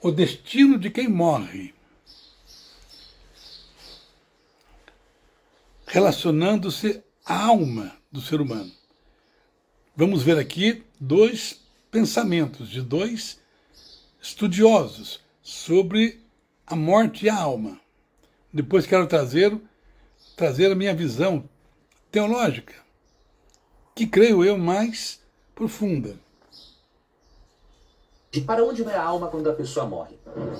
o destino de quem morre, relacionando-se à alma do ser humano. Vamos ver aqui dois pensamentos de dois estudiosos sobre a morte e a alma. Depois quero trazer a minha visão teológica, que creio eu mais profunda. Para onde vai a alma quando a pessoa morre?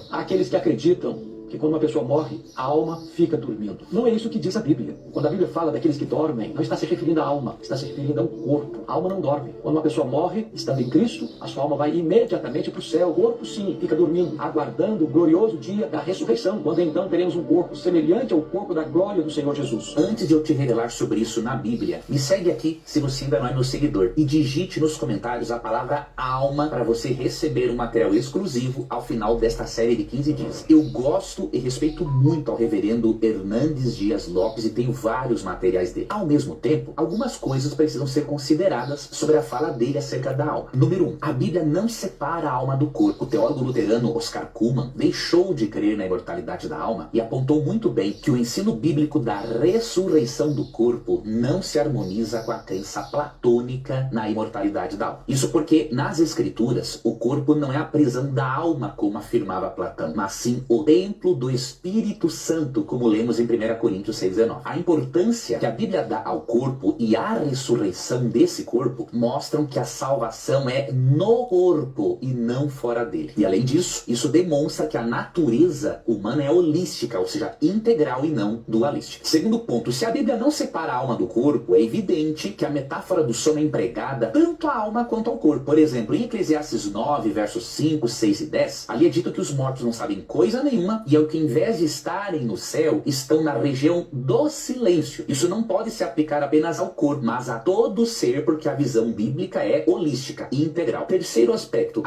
Há aqueles que acreditam que quando uma pessoa morre, a alma fica dormindo. Não é isso que diz a Bíblia. Quando a Bíblia fala daqueles que dormem, não está se referindo à alma, está se referindo ao corpo. A alma não dorme. Quando uma pessoa morre, estando em Cristo, a sua alma vai imediatamente para o céu. O corpo, sim, fica dormindo, aguardando o glorioso dia da ressurreição, quando então teremos um corpo semelhante ao corpo da glória do Senhor Jesus. Antes de eu te revelar sobre isso na Bíblia, me segue aqui, se você ainda não é meu seguidor, e digite nos comentários a palavra alma para você receber um material exclusivo ao final desta série de 15 dias. Eu gosto e respeito muito ao reverendo Hernandes Dias Lopes e tenho vários materiais dele. Ao mesmo tempo, algumas coisas precisam ser consideradas sobre a fala dele acerca da alma. Número 1. A Bíblia não separa a alma do corpo. O teólogo luterano Oscar Cullmann deixou de crer na imortalidade da alma e apontou muito bem que o ensino bíblico da ressurreição do corpo não se harmoniza com a crença platônica na imortalidade da alma. Isso porque, nas Escrituras, o corpo não é a prisão da alma, como afirmava Platão, mas sim o templo do Espírito Santo, como lemos em 1 Coríntios 6,19. A importância que a Bíblia dá ao corpo e à ressurreição desse corpo mostram que a salvação é no corpo e não fora dele. E além disso, isso demonstra que a natureza humana é holística, ou seja, integral e não dualística. Segundo ponto, se a Bíblia não separa a alma do corpo, é evidente que a metáfora do sono é empregada tanto à alma quanto ao corpo. Por exemplo, em Eclesiastes 9, versos 5, 6 e 10, ali é dito que os mortos não sabem coisa nenhuma e ao que, em vez de estarem no céu, estão na região do silêncio. Isso não pode se aplicar apenas ao corpo, mas a todo ser, porque a visão bíblica é holística e integral. Terceiro aspecto,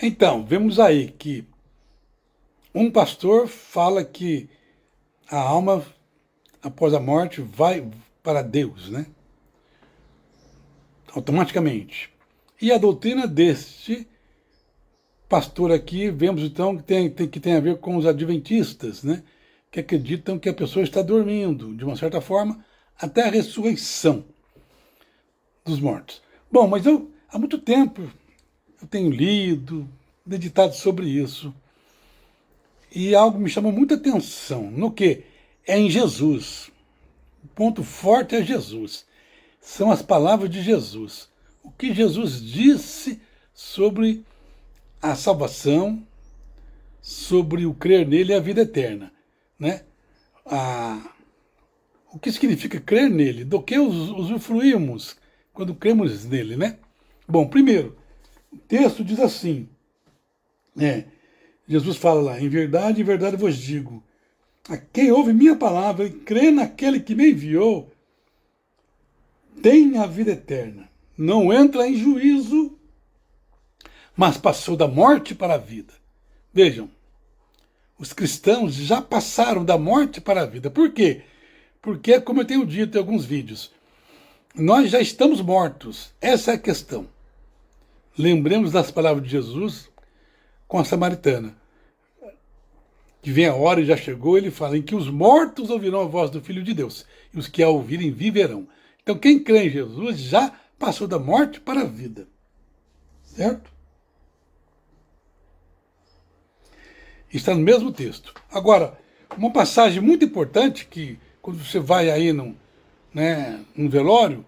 Então, vemos aí que um pastor fala que a alma, após a morte, vai para Deus, né? Automaticamente. E a doutrina deste pastor aqui, vemos então que tem a ver com os adventistas, né? Que acreditam que a pessoa está dormindo, de uma certa forma, até a ressurreição dos mortos. Bom, mas há muito tempo eu tenho lido, meditado sobre isso, e algo me chamou muita atenção, no que? É em Jesus. O ponto forte é Jesus. São as palavras de Jesus. O que Jesus disse sobre a salvação, sobre o crer nele e a vida eterna, né? O que significa crer nele? Do que usufruímos quando cremos nele, né? Bom, primeiro, o texto diz assim, Jesus fala lá, em verdade vos digo, a quem ouve minha palavra e crê naquele que me enviou, tem a vida eterna, não entra em juízo, mas passou da morte para a vida. Vejam, os cristãos já passaram da morte para a vida. Por quê? Porque, como eu tenho dito em alguns vídeos, nós já estamos mortos. Essa é a questão. Lembremos das palavras de Jesus com a samaritana. Que vem a hora e já chegou, ele fala em que os mortos ouvirão a voz do Filho de Deus, e os que a ouvirem viverão. Então quem crê em Jesus já passou da morte para a vida. Certo? Está no mesmo texto. Agora, uma passagem muito importante, que quando você vai aí num velório,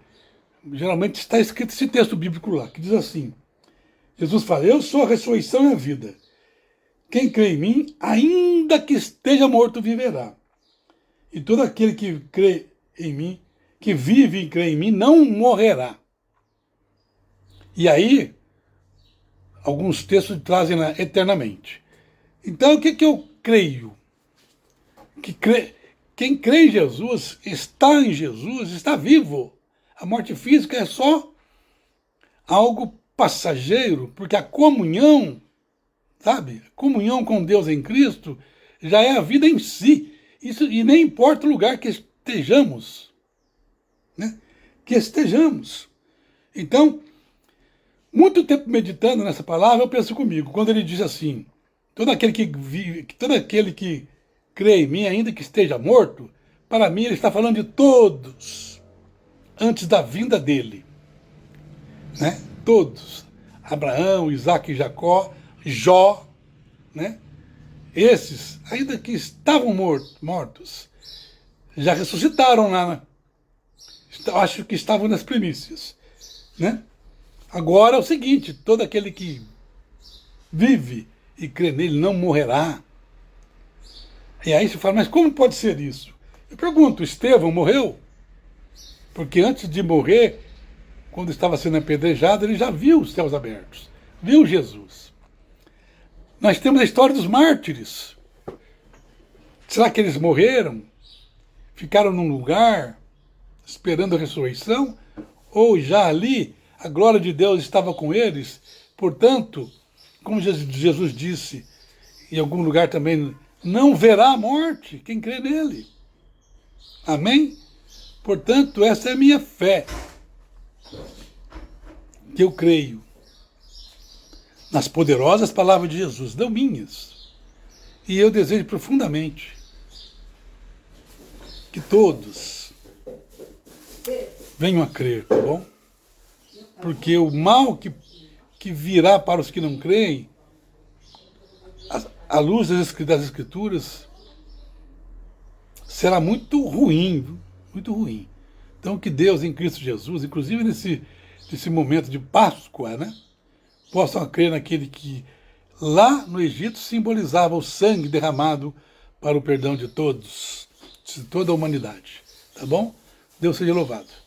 geralmente está escrito esse texto bíblico lá, que diz assim, Jesus fala, eu sou a ressurreição e a vida. Quem crê em mim, ainda que esteja morto, viverá. E todo aquele que crê em mim, que vive e crê em mim, não morrerá. E aí, alguns textos trazem lá eternamente. Então, o que eu creio? Quem crê em Jesus, está vivo. A morte física é só algo passageiro, porque a comunhão, sabe? A comunhão com Deus em Cristo já é a vida em si. Isso, e nem importa o lugar que estejamos. Né? Que estejamos. Então, muito tempo meditando nessa palavra, eu penso comigo, quando ele diz assim, todo aquele que crê em mim, ainda que esteja morto, para mim ele está falando de todos, antes da vinda dele. Né? Todos. Abraão, Isaac e Jacó, Jó, né? Esses, ainda que estavam mortos, já ressuscitaram lá. Acho que estavam nas primícias. Né? Agora é o seguinte, todo aquele que vive e crê nele não morrerá. E aí você fala, mas como pode ser isso? Eu pergunto, Estevão morreu? Porque antes de morrer, quando estava sendo apedrejado, ele já viu os céus abertos, viu Jesus. Nós temos a história dos mártires. Será que eles morreram? Ficaram num lugar esperando a ressurreição? Ou já ali a glória de Deus estava com eles? Portanto, como Jesus disse em algum lugar também, não verá a morte quem crê nele. Amém? Portanto, essa é a minha fé. Que eu creio nas poderosas palavras de Jesus, não minhas. E eu desejo profundamente que todos venham a crer, tá bom? Porque o mal que virá para os que não creem, à luz das Escrituras, será muito ruim, muito ruim. Então que Deus em Cristo Jesus, inclusive nesse momento de Páscoa, né, possam crer naquele que lá no Egito simbolizava o sangue derramado para o perdão de todos, de toda a humanidade. Tá bom? Deus seja louvado.